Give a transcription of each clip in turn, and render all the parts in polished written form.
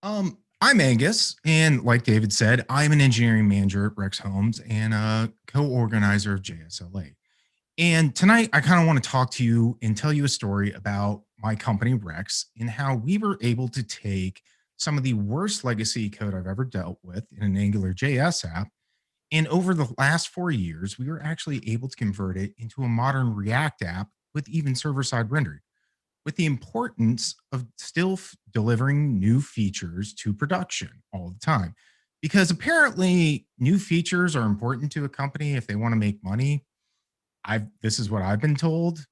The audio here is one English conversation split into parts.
I'm Angus, and like David said, I'm an engineering manager at Rex Homes and a co-organizer of js.la. And tonight, I kind of want to talk to you and tell you a story about my company, Rex, and how we were able to take some of the worst legacy code I've ever dealt with in an Angular JS app. And over the last 4 years, we were actually able to convert it into a modern React app with even server side rendering, with the importance of still delivering new features to production all the time. Because apparently, new features are important to a company if they want to make money. This is what I've been told.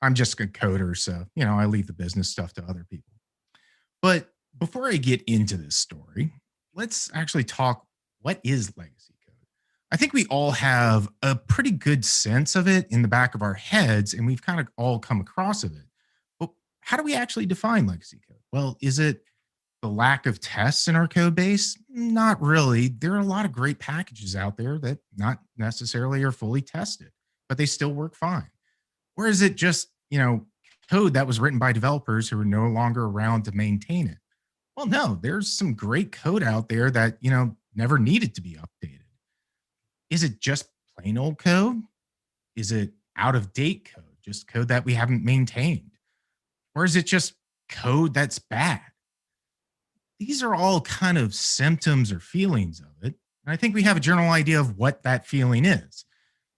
I'm just a coder, so I leave the business stuff to other people. But before I get into this story, let's actually talk what is legacy code. I think we all have a pretty good sense of it in the back of our heads, and we've kind of all come across of it. But how do we actually define legacy code? Well, is it the lack of tests in our code base? Not really. There are a lot of great packages out there that not necessarily are fully tested, but they still work fine. Or is it just, code that was written by developers who are no longer around to maintain it? Well, no, there's some great code out there that, never needed to be updated. Is it just plain old code? Is it out of date code, just code that we haven't maintained? Or is it just code that's bad? These are all kind of symptoms or feelings of it. And I think we have a general idea of what that feeling is.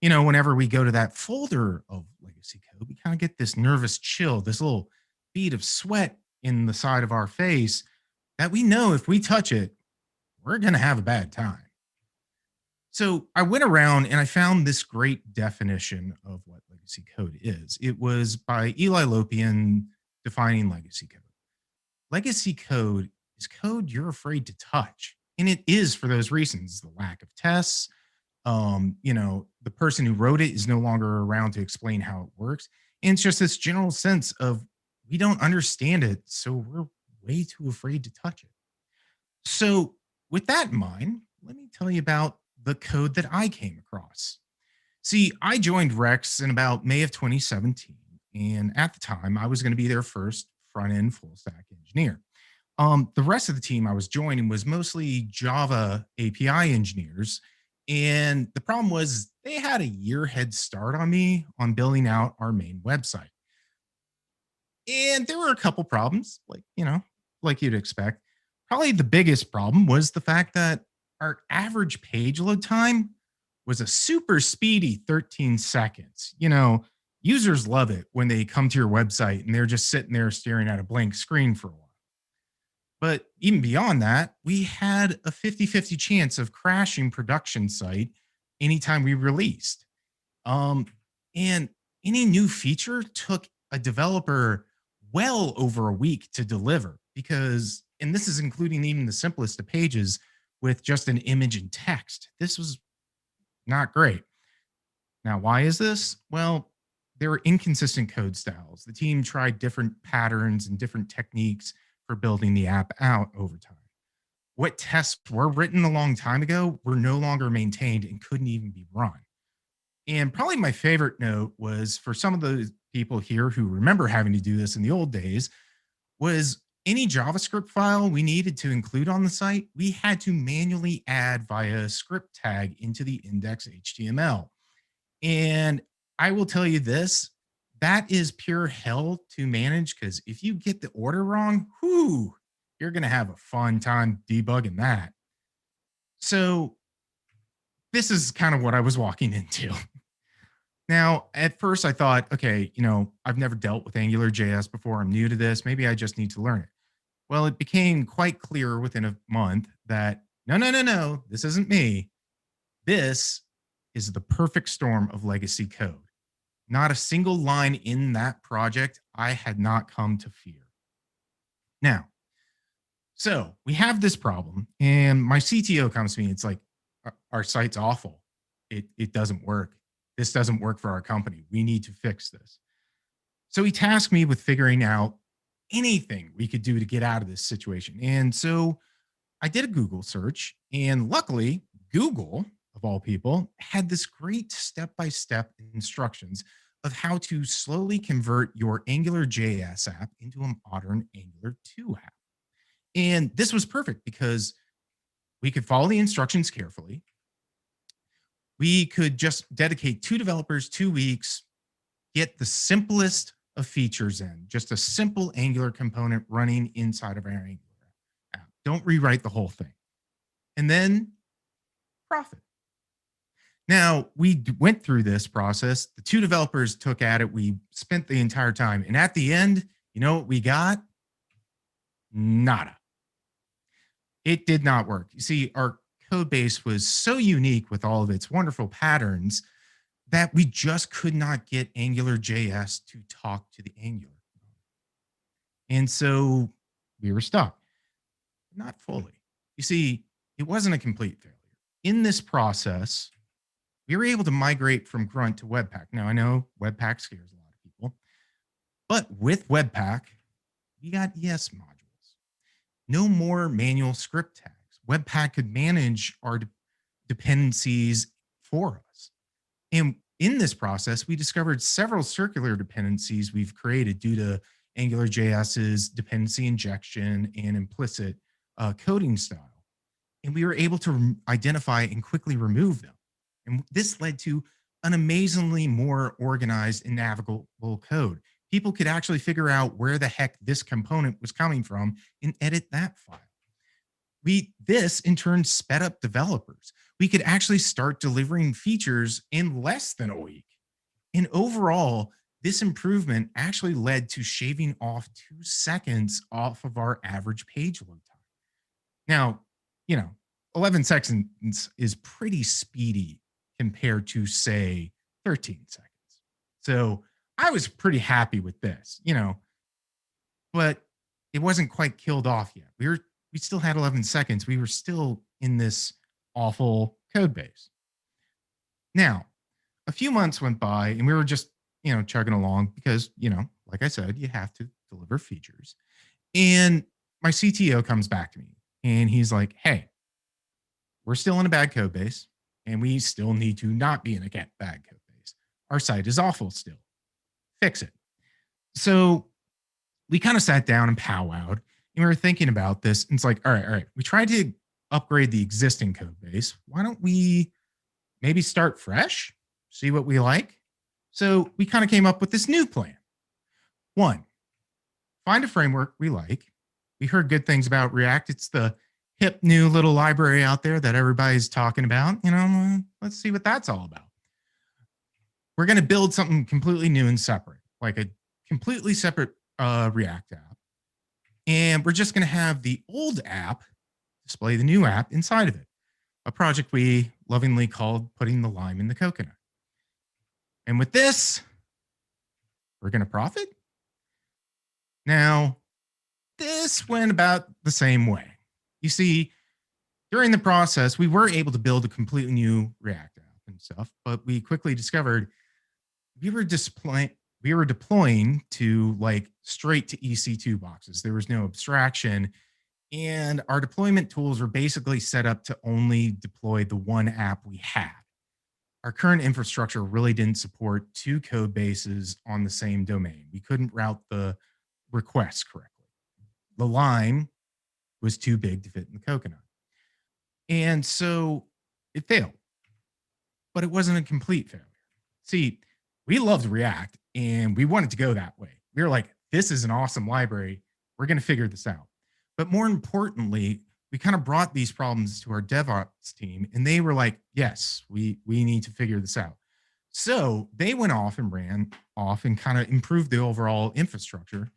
Whenever we go to that folder of legacy code, we kind of get this nervous chill, this little bead of sweat in the side of our face that we know if we touch it, we're going to have a bad time. So I went around and I found this great definition of what legacy code is. It was by Eli Lopian defining legacy code. Legacy code is code you're afraid to touch. And it is for those reasons, the lack of tests. The person who wrote it is no longer around to explain how it works. And it's just this general sense of we don't understand it. So we're way too afraid to touch it. So, with that in mind, let me tell you about the code that I came across. See, I joined Rex in about May of 2017. And at the time, I was going to be their first front end full stack engineer. The rest of the team I was joining was mostly Java API engineers. And the problem was they had a year head start on me on building out our main website. And there were a couple problems, like you'd expect. Probably the biggest problem was the fact that our average page load time was a super speedy 13 seconds. Users love it when they come to your website and they're just sitting there staring at a blank screen for a while. But even beyond that, we had a 50-50 chance of crashing production site anytime we released. And any new feature took a developer well over a week to deliver because, and this is including even the simplest of pages with just an image and text. This was not great. Now, why is this? Well, there were inconsistent code styles. The team tried different patterns and different techniques for building the app out over time. What tests were written a long time ago were no longer maintained and couldn't even be run. And probably my favorite note was for some of the people here who remember having to do this in the old days was any JavaScript file we needed to include on the site, we had to manually add via a script tag into the index HTML. And I will tell you this, that is pure hell to manage because if you get the order wrong, you're going to have a fun time debugging that. So this is kind of what I was walking into. Now, at first I thought, okay, I've never dealt with Angular JS before. I'm new to this. Maybe I just need to learn it. Well, it became quite clear within a month that no, this isn't me. This is the perfect storm of legacy code. Not a single line in that project I had not come to fear. Now, so we have this problem, and my CTO comes to me. It's like, our site's awful. It doesn't work. This doesn't work for our company. We need to fix this. So he tasked me with figuring out anything we could do to get out of this situation. And so I did a Google search, and luckily, Google, of all people, had this great step-by-step instructions of how to slowly convert your Angular JS app into a modern Angular 2 app. And this was perfect because we could follow the instructions carefully. We could just dedicate 2 developers, 2 weeks, get the simplest of features in, just a simple Angular component running inside of our Angular app. Don't rewrite the whole thing. And then profit. Now, we went through this process. The 2 developers took at it. We spent the entire time. And at the end, you know what we got? Nada. It did not work. You see, our code base was so unique with all of its wonderful patterns that we just could not get Angular JS to talk to the Angular. And so we were stuck. Not fully. You see, it wasn't a complete failure. In this process, we were able to migrate from Grunt to Webpack. Now, I know Webpack scares a lot of people, but with Webpack, we got ES modules. No more manual script tags. Webpack could manage our dependencies for us. And in this process, we discovered several circular dependencies we've created due to AngularJS's dependency injection and implicit coding style. And we were able to identify and quickly remove them. And this led to an amazingly more organized and navigable code. People could actually figure out where the heck this component was coming from and edit that file. This in turn sped up developers. We could actually start delivering features in less than a week. And overall, this improvement actually led to shaving off 2 seconds off of our average page load time. Now, 11 seconds is pretty speedy compared to, say, 13 seconds. So I was pretty happy with this, but it wasn't quite killed off yet. We still had 11 seconds. We were still in this awful code base. Now, a few months went by and we were just, chugging along because, like I said, you have to deliver features. And my CTO comes back to me and he's like, hey, we're still in a bad code base and we still need to not be in a bad code base. Our site is awful still. Fix it. So we kind of sat down and powwowed and we were thinking about this. And it's like, all right. We tried to upgrade the existing code base. Why don't we maybe start fresh, see what we like? So we kind of came up with this new plan. 1, find a framework we like. We heard good things about React. It's the hip new little library out there that everybody's talking about. Let's see what that's all about. We're going to build something completely new and separate, like a completely separate React app. And we're just going to have the old app display the new app inside of it, a project we lovingly called putting the lime in the coconut. And with this, we're going to profit. Now, this went about the same way. You see, during the process, we were able to build a completely new React app and stuff, but we quickly discovered we were deploying to straight to EC2 boxes. There was no abstraction. And our deployment tools were basically set up to only deploy the one app we had. Our current infrastructure really didn't support 2 code bases on the same domain. We couldn't route the requests correctly. The lime was too big to fit in the coconut. And so it failed, but it wasn't a complete failure. See, we loved React and we wanted to go that way. We were like, this is an awesome library. We're going to figure this out. But more importantly, we kind of brought these problems to our DevOps team and they were like, yes, we need to figure this out. So they went off and ran off and kind of improved the overall infrastructure.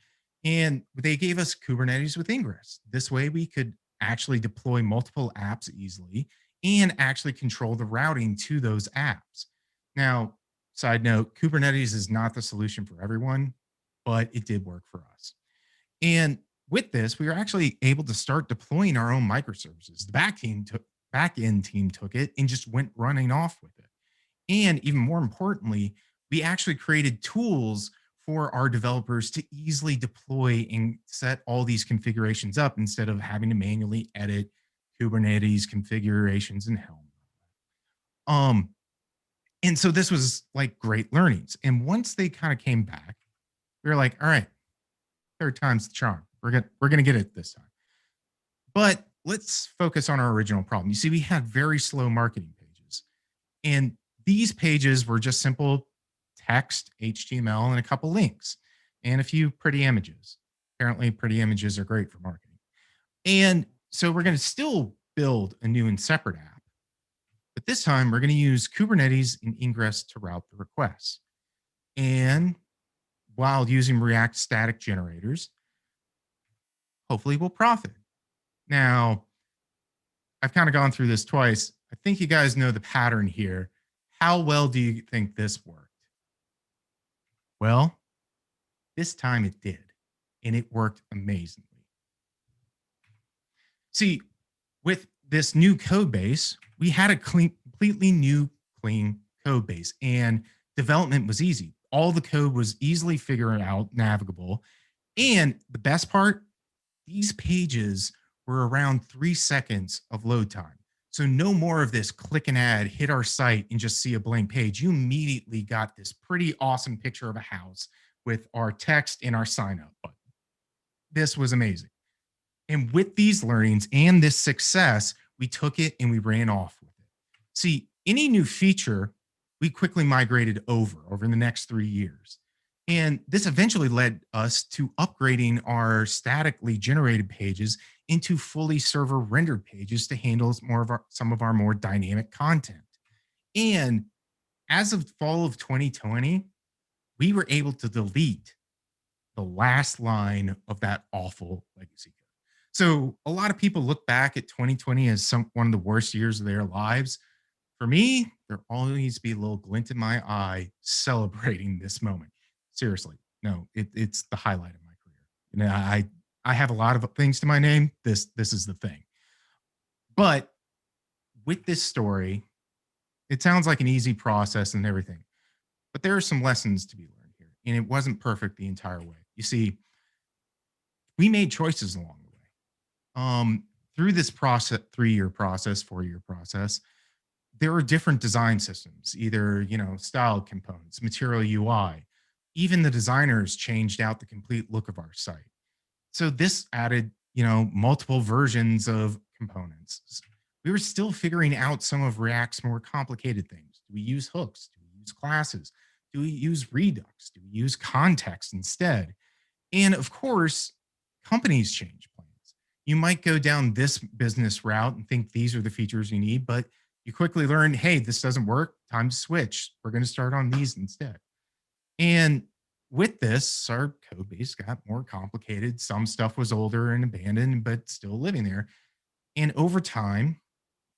And they gave us Kubernetes with Ingress. This way we could actually deploy multiple apps easily and actually control the routing to those apps. Now, side note, Kubernetes is not the solution for everyone, but it did work for us. And with this, we were actually able to start deploying our own microservices. The back-end team took it and just went running off with it. And even more importantly, we actually created tools for our developers to easily deploy and set all these configurations up instead of having to manually edit Kubernetes configurations and Helm. And so this was great learnings. And once they kind of came back, we were like, all right, 3rd time's the charm. We're gonna get it this time. But let's focus on our original problem. You see, we had very slow marketing pages, and these pages were just simple text, HTML, and a couple links, and a few pretty images. Apparently, pretty images are great for marketing. And so we're going to still build a new and separate app, but this time we're going to use Kubernetes and Ingress to route the requests. And while using React static generators, hopefully we'll profit. Now, I've kind of gone through this twice. I think you guys know the pattern here. How well do you think this worked? Well, this time it did, and it worked amazingly. See, with this new code base, we had a completely new, clean code base, and development was easy. All the code was easily figured out, navigable. And the best part, these pages were around 3 seconds of load time. So no more of this click and add, hit our site and just see a blank page. You immediately got this pretty awesome picture of a house with our text and our sign up button. This was amazing. And with these learnings and this success, we took it and we ran off with it. See, any new feature, we quickly migrated over the next 3 years. And this eventually led us to upgrading our statically generated pages into fully server rendered pages to handle some of our more dynamic content. And as of fall of 2020, we were able to delete the last line of that awful legacy code. So a lot of people look back at 2020 as one of the worst years of their lives. For me, there always be a little glint in my eye celebrating this moment. Seriously, no, it's the highlight of my career. You know, I have a lot of things to my name. This is the thing. But with this story, it sounds like an easy process and everything, but there are some lessons to be learned here, and it wasn't perfect the entire way. You see, we made choices along the way. Through this process, 3 year process, 4 year process, there were different design systems, either, style components, material UI. Even the designers changed out the complete look of our site. So this added, multiple versions of components. We were still figuring out some of React's more complicated things. Do we use hooks? Do we use classes? Do we use Redux? Do we use context instead? And of course, companies change plans. You might go down this business route and think these are the features you need, but you quickly learn, hey, this doesn't work. Time to switch. We're going to start on these instead. And with this, our code base got more complicated. Some stuff was older and abandoned, but still living there. And over time,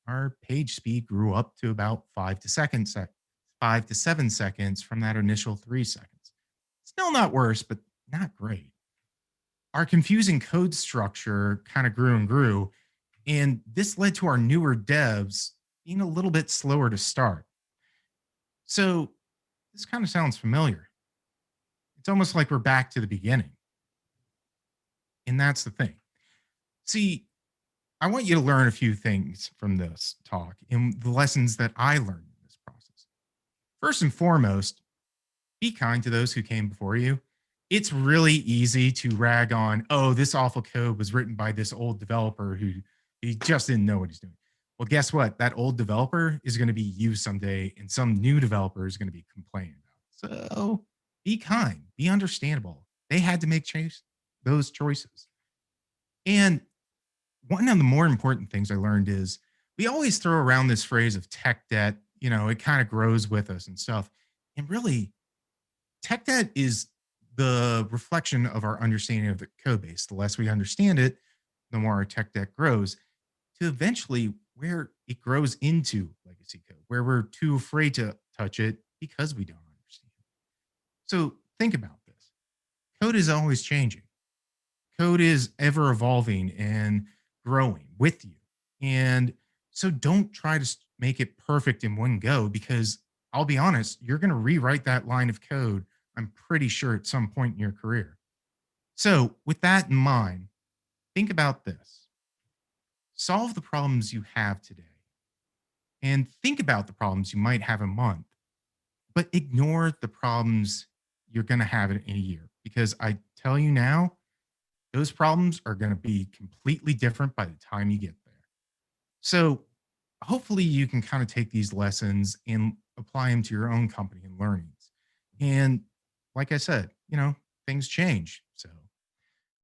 our page speed grew up to about 5 to 7 seconds from that initial 3 seconds. Still not worse, but not great. Our confusing code structure kind of grew and grew. And this led to our newer devs being a little bit slower to start. So this kind of sounds familiar. It's almost like we're back to the beginning. And that's the thing. See, I want you to learn a few things from this talk and the lessons that I learned in this process. First and foremost, be kind to those who came before you. It's really easy to rag on, oh, this awful code was written by this old developer who he just didn't know what he's doing. Well, guess what? That old developer is going to be you someday, and some new developer is going to be complaining about it. So be kind, be understandable. They had to make those choices. And one of the more important things I learned is we always throw around this phrase of tech debt. It kind of grows with us and stuff. And really, tech debt is the reflection of our understanding of the code base. The less we understand it, the more our tech debt grows, to eventually where it grows into legacy code, where we're too afraid to touch it because we don't understand. So think about this. Code is always changing. Code is ever evolving and growing with you. And so don't try to make it perfect in one go, because I'll be honest, you're going to rewrite that line of code, I'm pretty sure, at some point in your career. So with that in mind, think about this. Solve the problems you have today and think about the problems you might have a month, but ignore the problems you're going to have in a year, because I tell you now, those problems are going to be completely different by the time you get there. So hopefully you can kind of take these lessons and apply them to your own company and learnings. And like I said, things change.